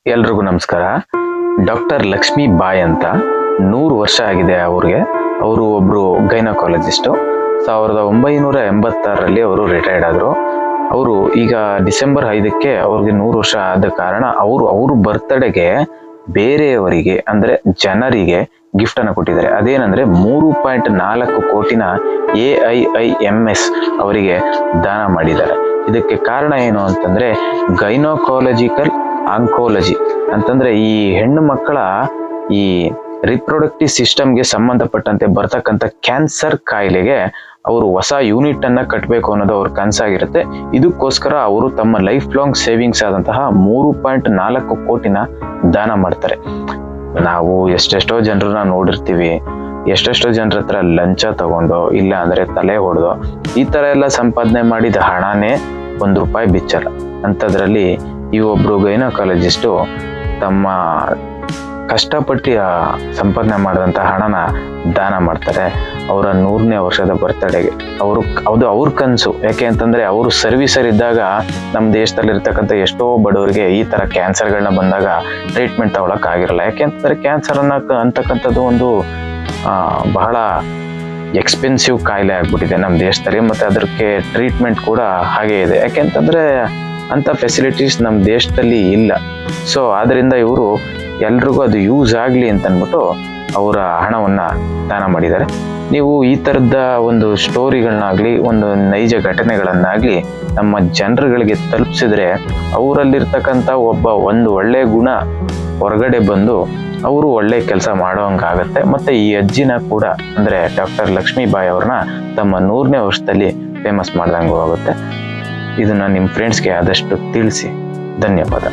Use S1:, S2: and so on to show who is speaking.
S1: ಎಲ್ರಿಗೂ ನಮಸ್ಕಾರ. ಡಾಕ್ಟರ್ ಲಕ್ಷ್ಮೀ ಬಾಯಿ ಅಂತ 100 ವರ್ಷ ಆಗಿದೆ ಅವ್ರಿಗೆ. ಅವರು ಒಬ್ರು ಗೈನಕಾಲಜಿಸ್ಟು. 1986ರಲ್ಲಿ ಅವರು ರಿಟೈರ್ಡ್ ಆದರು. ಅವರು ಈಗ ಡಿಸೆಂಬರ್ 5ಕ್ಕೆ ಅವ್ರಿಗೆ 100 ವರ್ಷ ಆದ ಕಾರಣ ಅವ್ರ ಬರ್ತ್ಡೇಗೆ ಬೇರೆಯವರಿಗೆ ಅಂದ್ರೆ ಜನರಿಗೆ ಗಿಫ್ಟ್ ಅನ್ನು ಕೊಟ್ಟಿದ್ದಾರೆ. ಅದೇನಂದ್ರೆ 3.4 ಕೋಟಿನ AIIMS ಅವರಿಗೆ ದಾನ ಮಾಡಿದ್ದಾರೆ. ಇದಕ್ಕೆ ಕಾರಣ ಏನು ಅಂತಂದ್ರೆ ಗೈನಕಾಲಜಿಕಲ್ ಆಂಕೋಲಜಿ ಅಂತಂದ್ರೆ ಈ ಹೆಣ್ಣು ಮಕ್ಕಳ ಈ ರಿಪ್ರೊಡಕ್ಟಿವ್ ಸಿಸ್ಟಮ್ಗೆ ಸಂಬಂಧಪಟ್ಟಂತೆ ಬರ್ತಕ್ಕಂಥ ಕ್ಯಾನ್ಸರ್ ಕಾಯಿಲೆಗೆ ಅವರು ಹೊಸ ಯೂನಿಟ್ ಅನ್ನ ಕಟ್ಟಬೇಕು ಅನ್ನೋದು ಅವ್ರ ಕನಸಾಗಿರುತ್ತೆ. ಇದಕ್ಕೋಸ್ಕರ ಅವರು ತಮ್ಮ ಲೈಫ್ ಲಾಂಗ್ ಸೇವಿಂಗ್ಸ್ ಆದಂತಹ 3.4 ಕೋಟಿನ ದಾನ ಮಾಡ್ತಾರೆ. ನಾವು ಎಷ್ಟೆಷ್ಟೋ ಜನರನ್ನ ನೋಡಿರ್ತೀವಿ, ಎಷ್ಟೆಷ್ಟೋ ಜನರ ಹತ್ರ ಲಂಚ ತಗೊಂಡು ಇಲ್ಲ ಅಂದ್ರೆ ತಲೆ ಹೊಡೆದು ಈ ತರ ಎಲ್ಲ ಸಂಪಾದನೆ ಮಾಡಿದ ಹಣನೇ ₹1 ಬಿಚ್ಚಲ್ಲ. ಅಂಥದ್ರಲ್ಲಿ ಈ ಒಬ್ರು ಗೈನಕಾಲಜಿಸ್ಟು ತಮ್ಮ ಕಷ್ಟಪಟ್ಟು ಸಂಪಾದನೆ ಮಾಡಿದಂಥ ಹಣನ ದಾನ ಮಾಡ್ತಾರೆ ಅವರ 100ನೇ ವರ್ಷದ ಬರ್ತಡೆಗೆ. ಅದು ಅವ್ರ ಕನಸು. ಯಾಕೆ ಅಂತಂದ್ರೆ ಅವರು ಸರ್ವಿಸರ್ ಇದ್ದಾಗ ನಮ್ಮ ದೇಶದಲ್ಲಿ ಇರ್ತಕ್ಕಂಥ ಎಷ್ಟೋ ಬಡವರಿಗೆ ಈ ತರ ಕ್ಯಾನ್ಸರ್ಗಳನ್ನ ಬಂದಾಗ ಟ್ರೀಟ್ಮೆಂಟ್ ತಗೊಳಕ್ ಆಗಿರಲ್ಲ. ಯಾಕೆ ಅಂತಂದ್ರೆ ಕ್ಯಾನ್ಸರ್ ಅಂತಕ್ಕಂಥದ್ದು ಒಂದು ಬಹಳ ಎಕ್ಸ್ಪೆನ್ಸಿವ್ ಕಾಯಿಲೆ ಆಗ್ಬಿಟ್ಟಿದೆ ನಮ್ಮ ದೇಶದಲ್ಲಿ. ಮತ್ತೆ ಅದಕ್ಕೆ ಟ್ರೀಟ್ಮೆಂಟ್ ಕೂಡ ಹಾಗೆ ಇದೆ. ಯಾಕೆಂತಂದ್ರೆ ಅಂತ ಫೆಸಿಲಿಟೀಸ್ ನಮ್ಮ ದೇಶದಲ್ಲಿ ಇಲ್ಲ. ಸೊ ಆದ್ರಿಂದ ಇವರು ಎಲ್ರಿಗೂ ಅದು ಯೂಸ್ ಆಗ್ಲಿ ಅಂತ ಅಂದ್ಬಿಟ್ಟು ಅವರ ಹಣವನ್ನ ದಾನ ಮಾಡಿದ್ದಾರೆ. ನೀವು ಈ ತರದ ಒಂದು ಸ್ಟೋರಿಗಳನ್ನಾಗ್ಲಿ ಒಂದು ನೈಜ ಘಟನೆಗಳನ್ನಾಗ್ಲಿ ನಮ್ಮ ಜನರುಗಳಿಗೆ ತಲುಪಿಸಿದ್ರೆ ಅವರಲ್ಲಿರ್ತಕ್ಕಂಥ ಒಂದು ಒಳ್ಳೆ ಗುಣ ಹೊರಗಡೆ ಬಂದು ಅವರು ಒಳ್ಳೆ ಕೆಲಸ ಮಾಡೋಂಗಾಗತ್ತೆ. ಮತ್ತೆ ಈ ಅಜ್ಜಿನ ಕೂಡ ಅಂದ್ರೆ ಡಾಕ್ಟರ್ ಲಕ್ಷ್ಮೀ ಬಾಯಿ ಅವ್ರನ್ನ ತಮ್ಮ 100ನೇ ವರ್ಷದಲ್ಲಿ ಫೇಮಸ್ ಮಾಡ್ದಂಗೂ ಆಗುತ್ತೆ. ಇದನ್ನ ನಿಮ್ಮ ಫ್ರೆಂಡ್ಸ್ಗೆ ಆದಷ್ಟು ತಿಳಿಸಿ. ಧನ್ಯವಾದ.